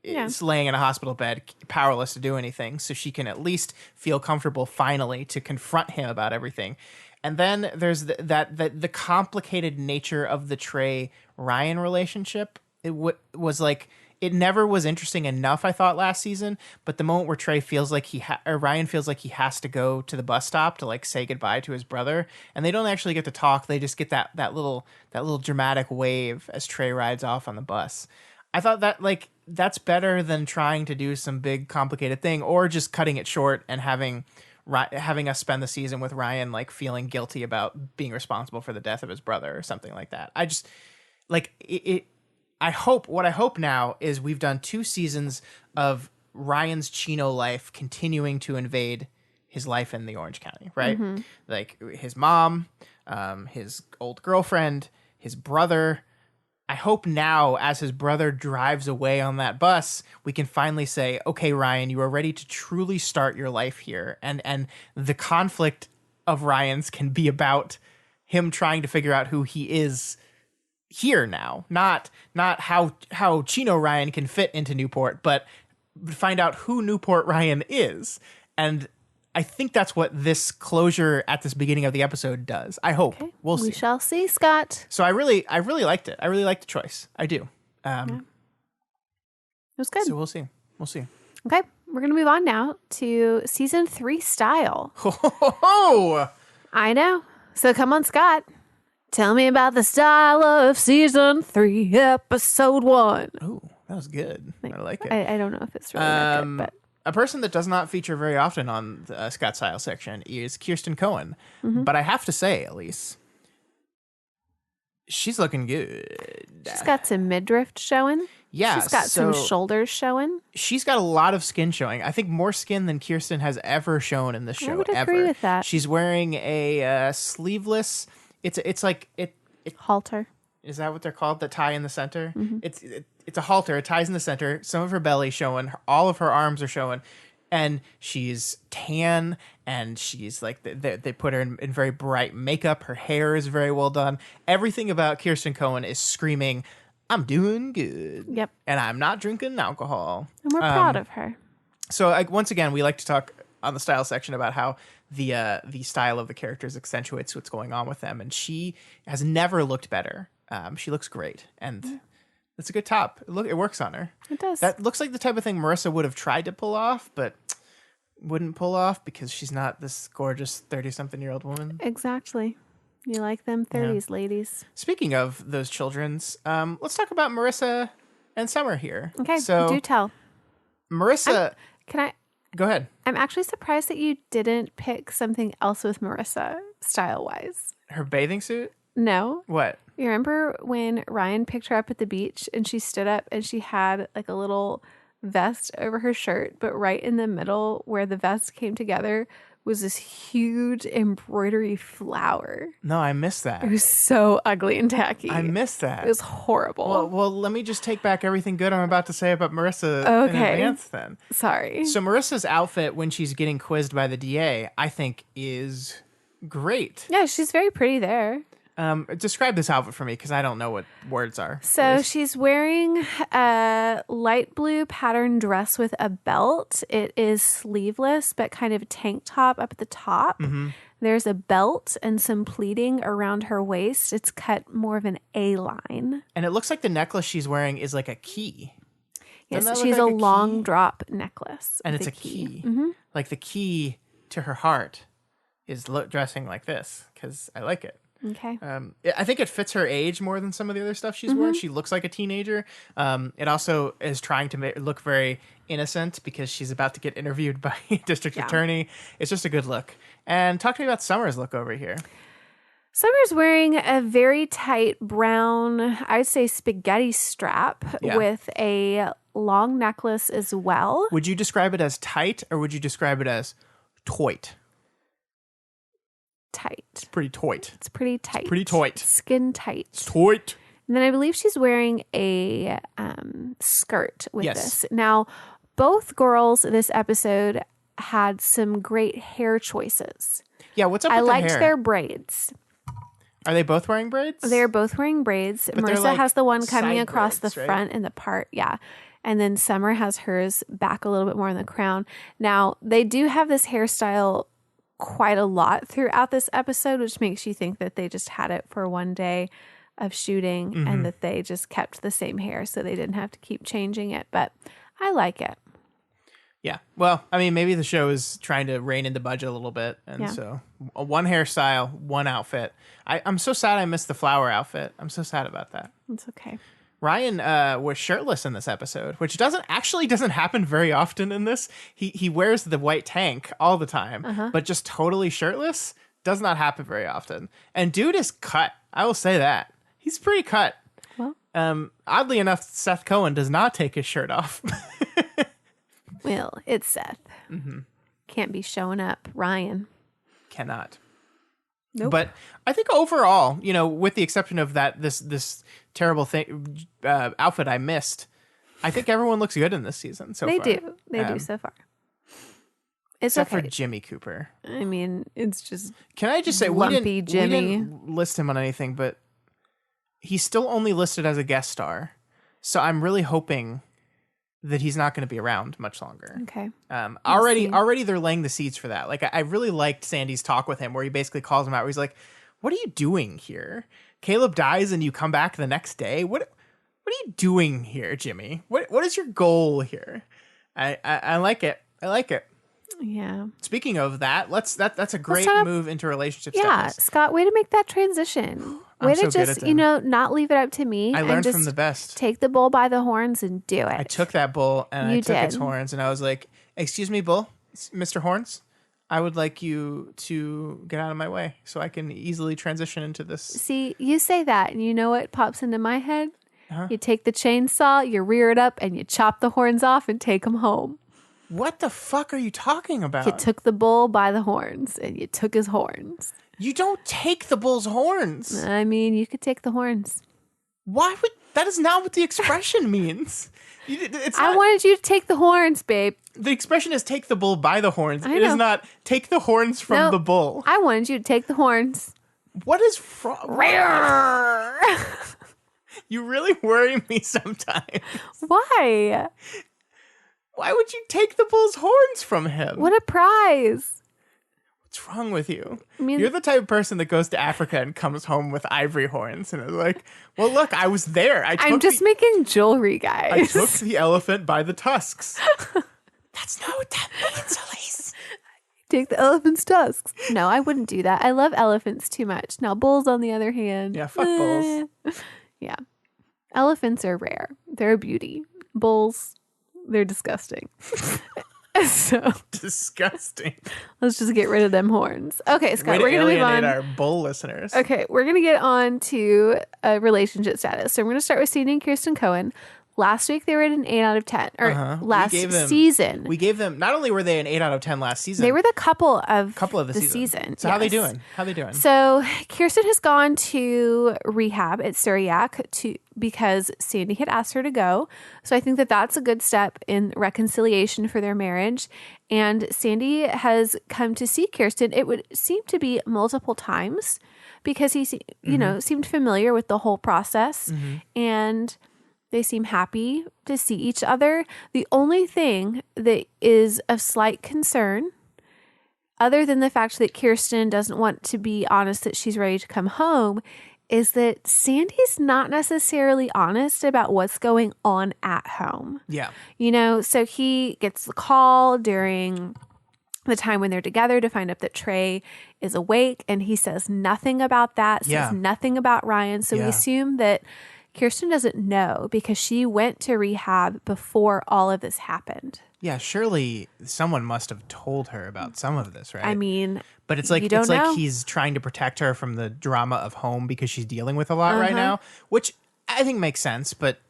is laying in a hospital bed, powerless to do anything. So she can at least feel comfortable finally to confront him about everything. And then there's the complicated nature of the Trey Ryan relationship. It was like, it never was interesting enough, I thought, last season. But the moment where Trey feels like Ryan feels like he has to go to the bus stop to, like, say goodbye to his brother, and they don't actually get to talk. They just get that little dramatic wave as Trey rides off on the bus. I thought that, like, that's better than trying to do some big complicated thing, or just cutting it short and having us spend the season with Ryan, like, feeling guilty about being responsible for the death of his brother or something like that. I just, like, what I hope now is we've done 2 seasons of Ryan's Chino life continuing to invade his life in the Orange County, right? Mm-hmm. Like, his mom, his old girlfriend, his brother. I hope now, as his brother drives away on that bus, we can finally say, okay, Ryan, you are ready to truly start your life here. And the conflict of Ryan's can be about him trying to figure out who he is here now. Not how Chino Ryan can fit into Newport, but find out who Newport Ryan is. And I think that's what this closure at this beginning of the episode does. I hope. Okay. We'll see. We shall see, Scott. So I really liked it. I really liked the choice. I do. It was good. So we'll see. Okay. We're going to move on now to season 3 style. Oh! I know. So come on, Scott. Tell me about the style of season 3, episode 1. Oh, that was good. I like it. I don't know if it's really that good, but... A person that does not feature very often on the Scott Style section is Kirsten Cohen. Mm-hmm. But I have to say, Elyse, she's looking good. She's got some midriff showing. Yeah, She's got some shoulders showing. She's got a lot of skin showing. I think more skin than Kirsten has ever shown in the show. I would agree with that. She's wearing a sleeveless. It's like it halter. Is that what they're called? The tie in the center. Mm-hmm. It's a halter. It ties in the center. Some of her belly showing. All of her arms are showing. And she's tan, and she's like they put her in very bright makeup. Her hair is very well done. Everything about Kirsten Cohen is screaming, "I'm doing good." Yep. And I'm not drinking alcohol. And we're proud of her. So once again, we like to talk on the style section about how the style of the characters accentuates what's going on with them, and she has never looked better. She looks great, and it's a good top. It works on her. It does. That looks like the type of thing Marissa would have tried to pull off, but wouldn't pull off because she's not this gorgeous 30-something-year-old woman. Exactly. You like them 30s, ladies. Speaking of those children's, let's talk about Marissa and Summer here. Okay, so do tell. Marissa, go ahead. I'm actually surprised that you didn't pick something else with Marissa, style-wise. Her bathing suit? No. What? You remember when Ryan picked her up at the beach and she stood up and she had like a little vest over her shirt, but right in the middle where the vest came together was this huge embroidery flower. No, I missed that. It was so ugly and tacky. I missed that. It was horrible. Well, let me just take back everything good I'm about to say about Marissa in advance then. Sorry. So Marissa's outfit when she's getting quizzed by the DA, I think is great. Yeah, she's very pretty there. Describe this outfit for me because I don't know what words are. So she's wearing a light blue pattern dress with a belt. It is sleeveless, but kind of a tank top up at the top. Mm-hmm. There's a belt and some pleating around her waist. It's cut more of an A line. And it looks like the necklace she's wearing is like a key. Yes, she's a long drop necklace. And it's a key. Mm-hmm. Like the key to her heart is dressing like this because I like it. Okay. I think it fits her age more than some of the other stuff she's wearing. She looks like a teenager. It also is trying to look very innocent because she's about to get interviewed by a district attorney. It's just a good look. And talk to me about Summer's look over here. Summer's wearing a very tight brown, I'd say spaghetti strap with a long necklace as well. Would you describe it as tight or would you describe it as toit? Tight. It's pretty toit. It's pretty tight. It's pretty toit. Skin tight. It's toit. And then I believe she's wearing a skirt with Yes. this. Now, both girls this episode had some great hair choices. Yeah, what's up I with liked their hair? their braids. Are they both wearing braids? They're both wearing braids. But they're Marissa like has the one coming side across braids, the right? front and the part, and then Summer has hers back a little bit more in the crown. Now, they do have this hairstyle quite a lot throughout this episode, which makes you think that they just had it for one day of shooting and that they just kept the same hair so they didn't have to keep changing it. But I like it. Yeah. Well, I mean, maybe the show is trying to rein in the budget a little bit. And so one hairstyle, one outfit. I'm so sad I missed the flower outfit. I'm so sad about that. It's okay. Ryan was shirtless in this episode, which doesn't happen very often in this. He wears the white tank all the time, but just totally shirtless does not happen very often. And dude is cut. I will say that. He's pretty cut. Well, oddly enough, Seth Cohen does not take his shirt off. well, it's Seth. Can't be showing up, Ryan. Cannot. Nope. But I think overall, with the exception of that, this terrible thing outfit I missed, I think everyone looks good in this season so They far. do. They do so far. It's Except okay. for Jimmy Cooper. I mean, it's just Can I just say, lumpy we Jimmy. didn't list him on anything, but he's still only listed as a guest star. So I'm really hoping that he's not going to be around much longer. Okay. Already they're laying the seeds for that. Like, I really liked Sandy's talk with him where he basically calls him out, where he's like, what are you doing here? Caleb dies and you come back the next day? What are you doing here, Jimmy? What is your goal here? I like it. I like it. Yeah. Speaking of that, that's a great move into relationship Yeah, status. Scott, way to make that transition. I'm Way so to good just, at them. not leave it up to me. I and learned just from the best. Take the bull by the horns and do it. I took that bull and I You took its did. horns and I was like, excuse me, bull, Mr. Horns, I would like you to get out of my way so I can easily transition into this. See, you say that and you know what pops into my head? You take the chainsaw, you rear it up, and you chop the horns off and take them home. What the fuck are you talking about? You took the bull by the horns, and you took his horns. You don't take the bull's horns. I mean, you could take the horns. Why would... That is not what the expression means. I wanted you to take the horns, babe. The expression is take the bull by the horns. I It is know. not take the horns from the bull. I wanted you to take the horns. What is You really worry me sometimes. Why? Why would you take the bull's horns from him? What a prize. What's wrong with you? I mean, You're the type of person that goes to Africa and comes home with ivory horns and is like, well, look, I was there. I'm just making jewelry, guys. I took the elephant by the tusks. That's not what that means, Elyse. Take the elephant's tusks. No, I wouldn't do that. I love elephants too much. Now, bulls, on the other hand. Yeah, fuck bulls. Yeah. Elephants are rare. They're a beauty. Bulls, they're disgusting. So disgusting. Let's just get rid of them horns. Okay, Scott, we're going to move on. Our bull listeners. Okay, we're going to get on to a relationship status. So we're going to start with Sandy and Kirsten Cohen. Last week they were at an 8 out of 10. Or last season. We gave them, not only were they an 8 out of 10 last season. They were the couple of the season. So yes. how they doing? How they doing? So Kirsten has gone to rehab at Syriac because Sandy had asked her to go. So I think that that's a good step in reconciliation for their marriage. And Sandy has come to see Kirsten. It would seem to be multiple times because he, seemed familiar with the whole process. And they seem happy to see each other. The only thing that is of slight concern, other than the fact that Kirsten doesn't want to be honest that she's ready to come home, is that Sandy's not necessarily honest about what's going on at home. Yeah. So he gets the call during the time when they're together to find out that Trey is awake, and he says nothing about that, says nothing about Ryan. So we assume that Kirsten doesn't know because she went to rehab before all of this happened. Yeah, surely someone must have told her about some of this, right? I mean, but it's like he's trying to protect her from the drama of home because she's dealing with a lot right now, which I think makes sense, but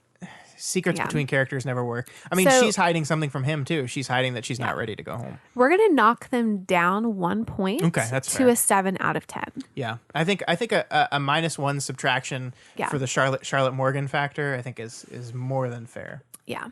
secrets between characters never work. I mean, she's hiding something from him too. She's hiding that she's not ready to go home. We're going to knock them down 1 point to a 7 out of 10. Yeah. I think a -1 subtraction for the Charlotte Morgan factor, I think is more than fair. Yeah.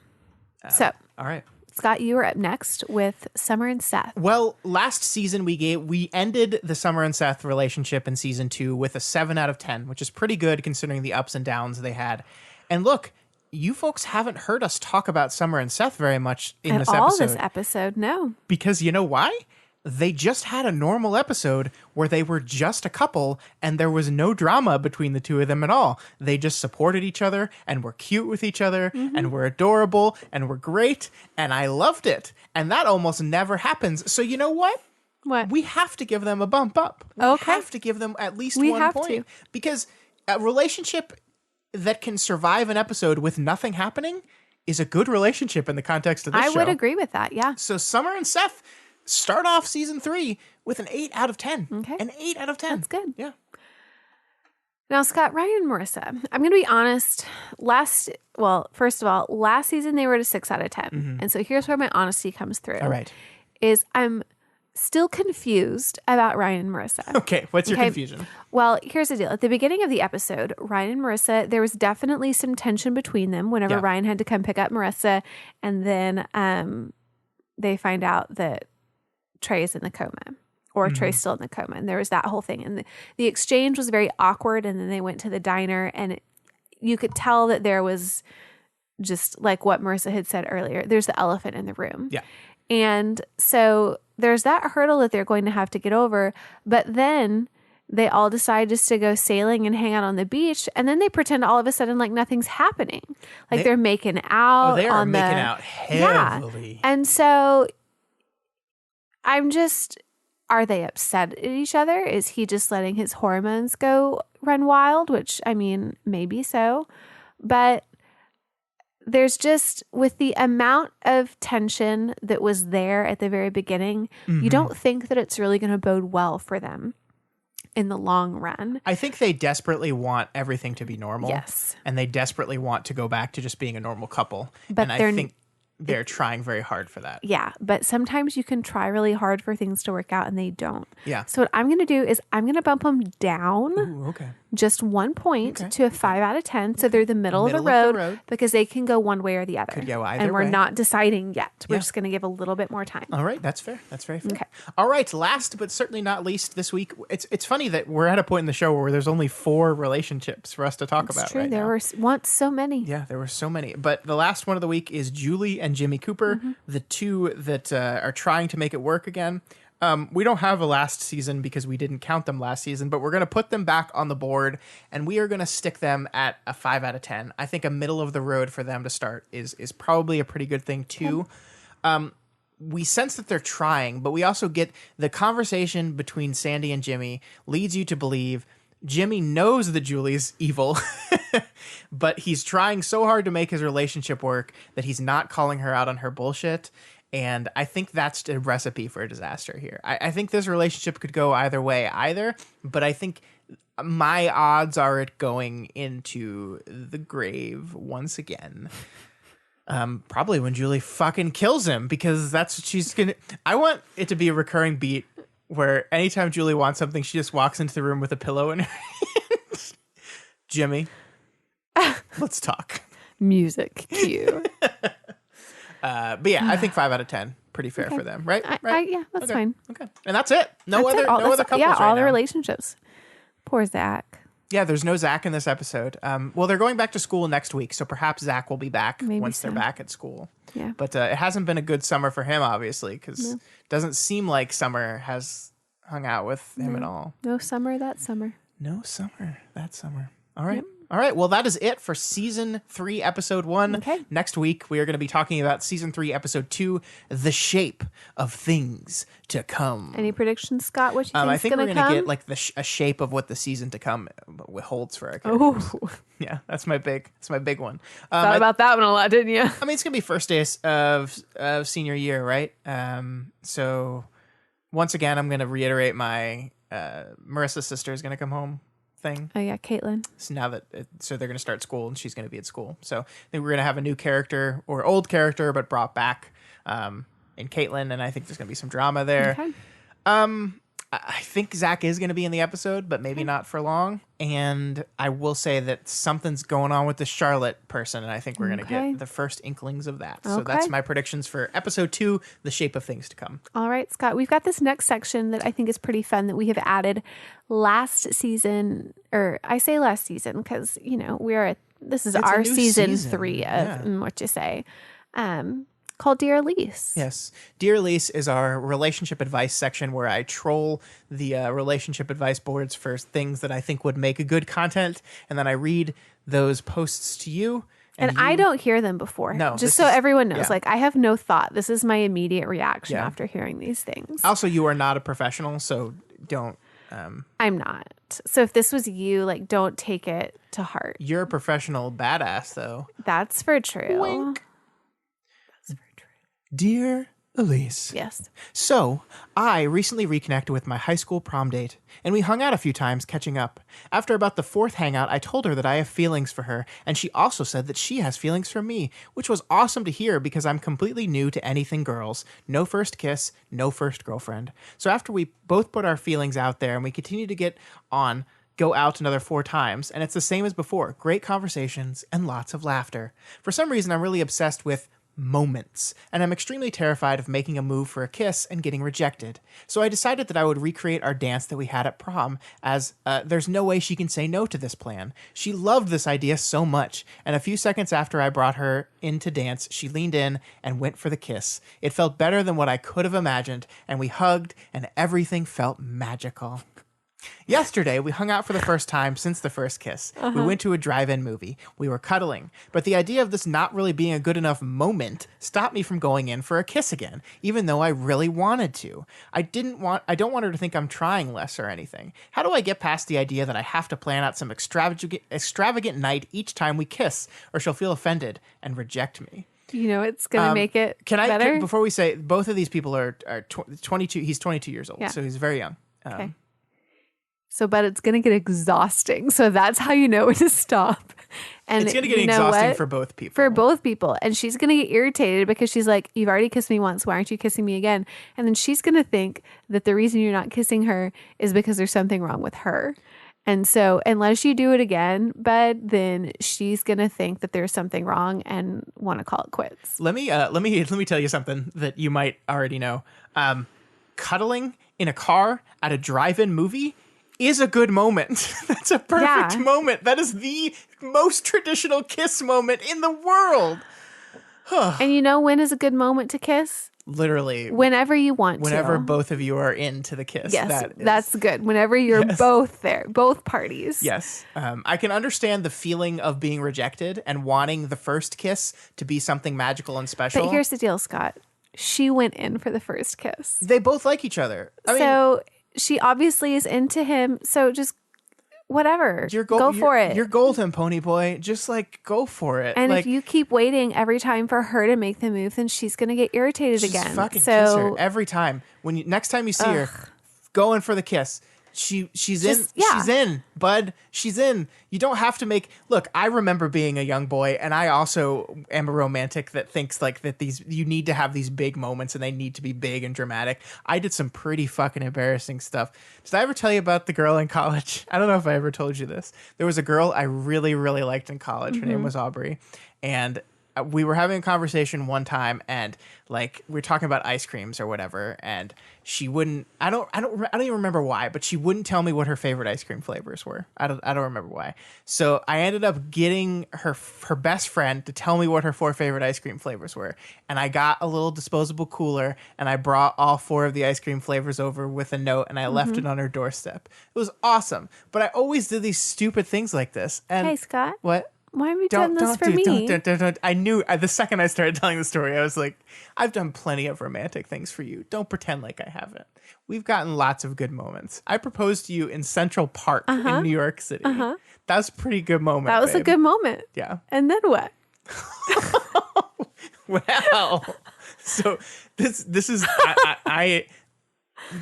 All right. Scott, you were up next with Summer and Seth. Well, last season we ended the Summer and Seth relationship in season 2 with a 7 out of 10, which is pretty good considering the ups and downs they had. And look, you folks haven't heard us talk about Summer and Seth very much in this episode. No. Because you know why? They just had a normal episode where they were just a couple and there was no drama between the two of them at all. They just supported each other and were cute with each other and were adorable and were great, and I loved it. And that almost never happens. So you know what? What? We have to give them a bump up. We have to give them at least 1 point. Because a relationship that can survive an episode with nothing happening is a good relationship in the context of this show. I would agree with that, yeah. So Summer and Seth start off season 3 with an 8 out of 10. Okay. An 8 out of 10. That's good. Yeah. Now, Scott, Ryan and Marissa, I'm going to be honest. First of all, last season they were at a 6 out of 10. And so here's where my honesty comes through. All right. Is I'm still confused about Ryan and Marissa. Okay, what's your confusion? Well, here's the deal. At the beginning of the episode, Ryan and Marissa, there was definitely some tension between them whenever Ryan had to come pick up Marissa, and then they find out that Trey is in the coma, or Trey's still in the coma, and there was that whole thing. And the exchange was very awkward, and then they went to the diner, and you could tell that there was just like what Marissa had said earlier, there's the elephant in the room. Yeah. And so there's that hurdle that they're going to have to get over. But then they all decide just to go sailing and hang out on the beach. And then they pretend all of a sudden like nothing's happening. Like they're making out. Oh, they are making out heavily. Yeah. And so are they upset at each other? Is he just letting his hormones run wild? Which, I mean, maybe so. But there's just, with the amount of tension that was there at the very beginning, you don't think that it's really going to bode well for them. in the long run. I think they desperately want everything to be normal. Yes. And they desperately want to go back to just being a normal couple. But and I think they're trying very hard for that. Yeah, but sometimes you can try really hard for things to work out and they don't. Yeah. So what I'm going to do is I'm going to bump them down Ooh, okay. just 1 point to a 5 out of 10. So they're the middle of the road because they can go one way or the other. Could go either and we're way. not deciding yet. We're just going to give a little bit more time. All right, that's fair. That's very fair. Okay. All right, last but certainly not least this week, it's funny that we're at a point in the show where there's only 4 relationships for us to talk about It's true. right There now. were once so many. Yeah, there were so many. But the last one of the week is Julie and Jimmy Cooper, the two that are trying to make it work again. We don't have a last season because we didn't count them last season, but we're going to put them back on the board, and we are going to stick them at a 5 out of 10. I think a middle of the road for them to start is probably a pretty good thing, too. We sense that they're trying, but we also get the conversation between Sandy and Jimmy leads you to believe Jimmy knows that Julie's evil, but he's trying so hard to make his relationship work that he's not calling her out on her bullshit. And I think that's a recipe for a disaster here. I think this relationship could go either way either, but I think my odds are it going into the grave once again. Probably when Julie fucking kills him, because that's what she's gonna. I want it to be a recurring beat where anytime Julie wants something, she just walks into the room with a pillow in her hand. Jimmy, let's talk. Music cue. But yeah, I think 5 out of 10, pretty fair for them, right? Yeah, that's fine. Okay, and that's it. No That's other it. All couples. Yeah, right all the now. relationships. Poor Zach. Yeah, there's no Zach in this episode. Well, they're going back to school next week, so perhaps Zach will be back once they're back at school. Yeah. But it hasn't been a good summer for him, obviously, because it doesn't seem like Summer has hung out with him at all. No summer that summer. No summer that summer. All right. Yep. All right. Well, that is it for season 3, episode 1. Okay. Next week, we are going to be talking about season 3, episode 2, The Shape of Things to Come. Any predictions, Scott? What you think I think we're going to get like a shape of what the season to come holds for our characters. Oh, Yeah, that's my big one. thought about that one a lot, didn't you? I mean, it's gonna be first day of senior year, right? So once again, I'm gonna reiterate my Marissa's sister is gonna come home thing. Oh yeah, Caitlin. So now that so they're gonna start school and she's gonna be at school. So I think we're gonna have a new character or old character but brought back in Caitlin, and I think there's gonna be some drama there. Okay. I think Zach is going to be in the episode, but maybe not for long. And I will say that something's going on with the Charlotte person, and I think we're going to get the first inklings of that. So that's my predictions for episode 2, The Shape of Things to Come. All right, Scott, we've got this next section that I think is pretty fun that we have added last season, or I say last season because, you know, this is our season 3 of Whatcha Say. Called Dear Elyse. Yes. Dear Elyse is our relationship advice section where I troll the relationship advice boards for things that I think would make a good content. And then I read those posts to you. And I don't hear them before. No. Just so everyone knows, yeah. like I have no thought. This is my immediate reaction after hearing these things. Also, you are not a professional, so don't. I'm not. So if this was you, like, don't take it to heart. You're a professional badass, though. That's for true. Wink. Dear Elyse. Yes. So, I recently reconnected with my high school prom date, and we hung out a few times catching up. After about the 4th hangout, I told her that I have feelings for her, and she also said that she has feelings for me, which was awesome to hear because I'm completely new to anything girls. No first kiss, no first girlfriend. So after we both put our feelings out there and we continue to go out another 4 times, and it's the same as before. Great conversations and lots of laughter. For some reason, I'm really obsessed with moments, and I'm extremely terrified of making a move for a kiss and getting rejected. So I decided that I would recreate our dance that we had at prom, as there's no way she can say no to this plan. She loved this idea so much, and a few seconds after I brought her in to dance, she leaned in and went for the kiss. It felt better than what I could have imagined, and we hugged, and everything felt magical. Yesterday, we hung out for the first time since the first kiss. We went to a drive-in movie. We were cuddling. But the idea of this not really being a good enough moment stopped me from going in for a kiss again, even though I really wanted to. I don't want her to think I'm trying less or anything. How do I get past the idea that I have to plan out some extravagant night each time we kiss, or she'll feel offended and reject me? You know, it's going to make it better. Before we say, both of these people are 22. He's 22 years old, so he's very young. Okay. So, but it's going to get exhausting. So that's how you know when to stop. And it's going to get you know exhausting what? for both people. For both people. And she's going to get irritated because she's like, you've already kissed me once. Why aren't you kissing me again? And then she's going to think that the reason you're not kissing her is because there's something wrong with her. And so unless you do it again, bud, then she's going to think that there's something wrong and want to call it quits. Let me tell you something that you might already know. Cuddling in a car at a drive-in movie is a good moment. That's a perfect moment. That is the most traditional kiss moment in the world. And you know when is a good moment to kiss? Literally. Whenever you want Whenever to. both of you are into the kiss. Yes, that's good. Whenever you're both there, both parties. Yes. I can understand the feeling of being rejected and wanting the first kiss to be something magical and special. But here's the deal, Scott. She went in for the first kiss. They both like each other. I mean, she obviously is into him. So just whatever. Go for it. You're golden, pony boy. Just like go for it. And if you keep waiting every time for her to make the move, then she's gonna get irritated again. Fucking kiss her every time. Next time you see her, go in for the kiss. She's in, bud. She's in. You don't have to look, I remember being a young boy, and I also am a romantic that thinks like that you need to have these big moments and they need to be big and dramatic. I did some pretty fucking embarrassing stuff. Did I ever tell you about the girl in college? I don't know if I ever told you this. There was a girl I really, really liked in college. Her name was Aubrey. And we were having a conversation one time, and like we were talking about ice creams or whatever, and she wouldn't. I don't even remember why, but she wouldn't tell me what her favorite ice cream flavors were. I don't remember why. So I ended up getting her best friend to tell me what her 4 favorite ice cream flavors were, and I got a little disposable cooler, and I brought all 4 of the ice cream flavors over with a note, and I left it on her doorstep. It was awesome, but I always did these stupid things like this. And hey, Scott. What? Why have you done this for me? Don't. I knew the second I started telling the story, I was like, I've done plenty of romantic things for you. Don't pretend like I haven't. We've gotten lots of good moments. I proposed to you in Central Park in New York City. That was a pretty good moment. That was a good moment. Yeah. And then what? Well, so this is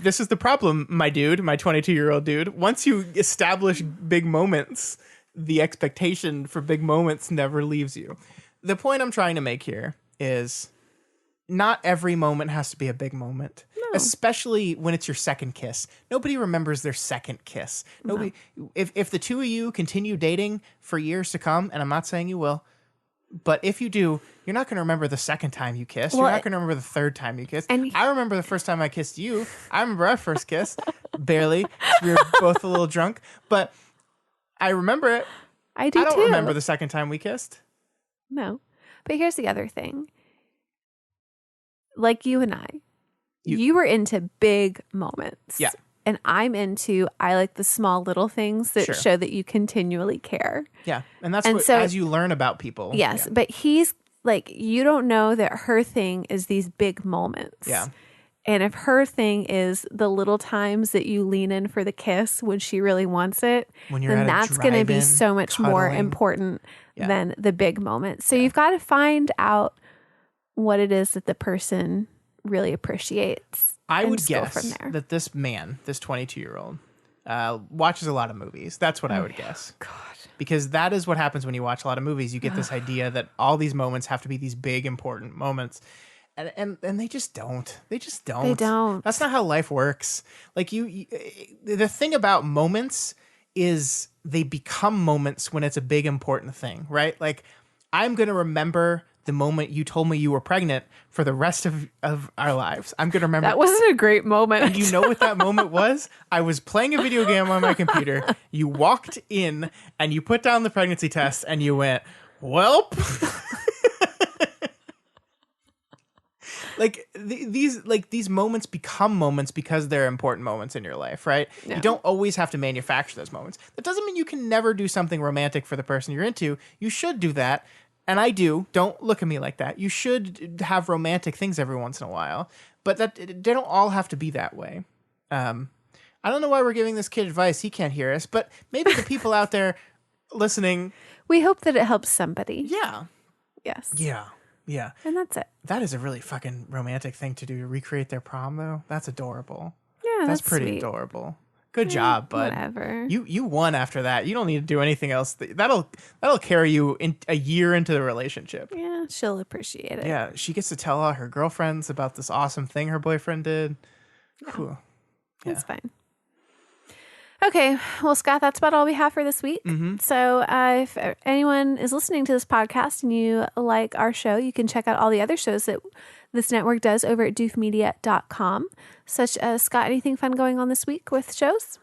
this is the problem, my dude, my 22-year-old dude. Once you establish big moments, the expectation for big moments never leaves you. The point I'm trying to make here is not every moment has to be a big moment, especially when it's your second kiss. Nobody remembers their second kiss. Nobody. If the two of you continue dating for years to come, and I'm not saying you will, but if you do, you're not going to remember the second time you kissed. You're not going to remember the third time you kissed. And I remember the first time I kissed you. I remember our first kiss, barely. We were both a little drunk, but I remember it. I do too. I don't remember the second time we kissed. No. But here's the other thing. Like you and I, you were into big moments. Yeah. And I like the small little things that show that you continually care. Yeah. And that's what, as you learn about people. Yes. Yeah. But he's like, you don't know that her thing is these big moments. Yeah. And if her thing is the little times that you lean in for the kiss when she really wants it, then that's going to be so much more important than the big moment. So you've got to find out what it is that the person really appreciates. I would guess that this man, this 22-year-old, watches a lot of movies. That's what I would guess. God. Because that is what happens when you watch a lot of movies. You get this idea that all these moments have to be these big, important moments. And they just don't. They just don't. They don't. That's not how life works. Like the thing about moments is they become moments when it's a big, important thing, right? Like I'm going to remember the moment you told me you were pregnant for the rest of our lives. I'm going to remember. That wasn't a great moment. And you know what that moment was? I was playing a video game on my computer. You walked in and you put down the pregnancy test and you went, "Welp." Like these moments become moments because they're important moments in your life, right? Yeah. You don't always have to manufacture those moments. That doesn't mean you can never do something romantic for the person you're into. You should do that. And I do. Don't look at me like that. You should have romantic things every once in a while, but they don't all have to be that way. I don't know why we're giving this kid advice. He can't hear us, but maybe the people out there listening. We hope that it helps somebody. Yeah. Yes. Yeah. Yeah. And that's it. That is a really fucking romantic thing to do, to recreate their prom, though. That's adorable. Yeah, that's pretty sweet. Adorable. Good job, bud. Whatever. You won after that. You don't need to do anything else. That'll carry you in a year into the relationship. Yeah, she'll appreciate it. Yeah, she gets to tell all her girlfriends about this awesome thing her boyfriend did. Cool. That's fine. Okay, well, Scott, that's about all we have for this week. So if anyone is listening to this podcast and you like our show, you can check out all the other shows that this network does over at doofmedia.com, such as, Scott, anything fun going on this week with shows?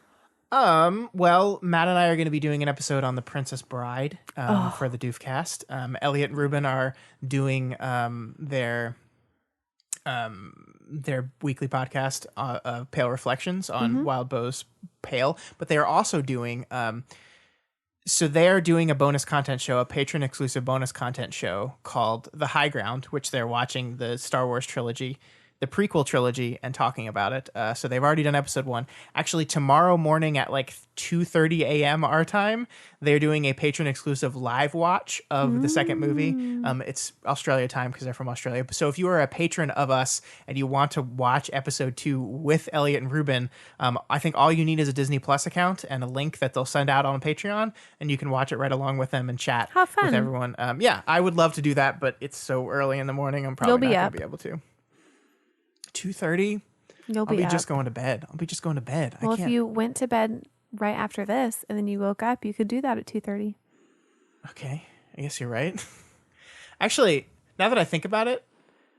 Well, Matt and I are going to be doing an episode on The Princess Bride for the Doofcast. Elliot and Ruben are doing their weekly podcast, Pale Reflections on Wild Bow's Pale, but they are also doing so they are doing a bonus content show, a patron exclusive bonus content show called The High Ground, which they're watching the Star Wars trilogy, the prequel trilogy, and talking about it. So they've already done episode 1. Actually, tomorrow morning at like 2:30 a.m. our time, they're doing a patron exclusive live watch of the second movie. It's Australia time because they're from Australia. So if you are a patron of us and you want to watch episode 2 with Elliot and Ruben, I think all you need is a Disney Plus account and a link that they'll send out on Patreon, and you can watch it right along with them and chat with everyone. Yeah, I would love to do that, but it's so early in the morning. I'm probably not going to be able to. 2:30. I'll be just going to bed. Well, if you went to bed right after this and then you woke up, you could do that at 2:30. Okay, I guess you're right. Actually, now that I think about it,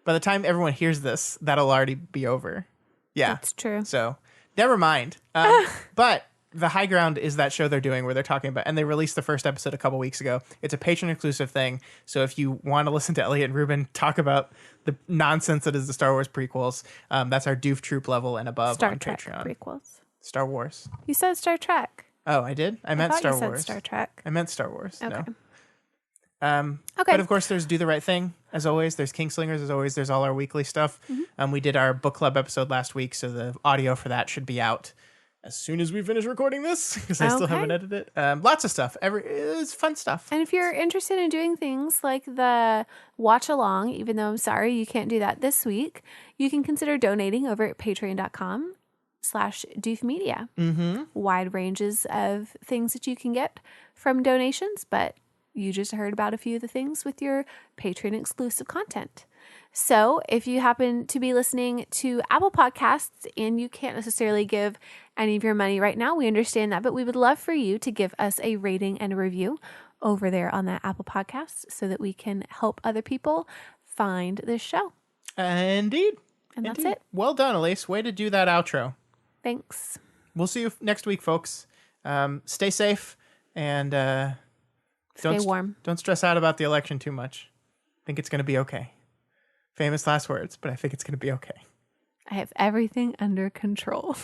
by the time everyone hears this, that'll already be over. Yeah, that's true. So never mind. But The High Ground is that show they're doing where they're talking about, and they released the first episode a couple weeks ago. It's a patron exclusive thing. So if you want to listen to Elliot and Ruben talk about the nonsense that is the Star Wars prequels, that's our Doof Troop level and above Star on Trek Patreon. prequels. Star Wars. You said Star Trek. Oh, I did? I meant Star you Wars. Said Star Trek. I meant Star Wars. Okay. No. Okay. But of course, there's Do the Right Thing, as always. There's Kingslingers, as always. There's all our weekly stuff. We did our book club episode last week, so the audio for that should be out as soon as we finish recording this, because I still haven't edited it. Lots of stuff. It's fun stuff. And if you're interested in doing things like the watch along, even though I'm sorry you can't do that this week, you can consider donating over at patreon.com/doofmedia. Wide ranges of things that you can get from donations, but you just heard about a few of the things with your Patreon exclusive content. So if you happen to be listening to Apple Podcasts and you can't necessarily give any of your money right now, we understand that, but we would love for you to give us a rating and a review over there on that Apple Podcast so that we can help other people find this show. Indeed. And that's it. Well done, Elyse. Way to do that outro. Thanks. We'll see you next week, folks. Stay safe and stay warm. Don't stress out about the election too much. I think it's going to be okay. Famous last words, but I think it's going to be okay. I have everything under control.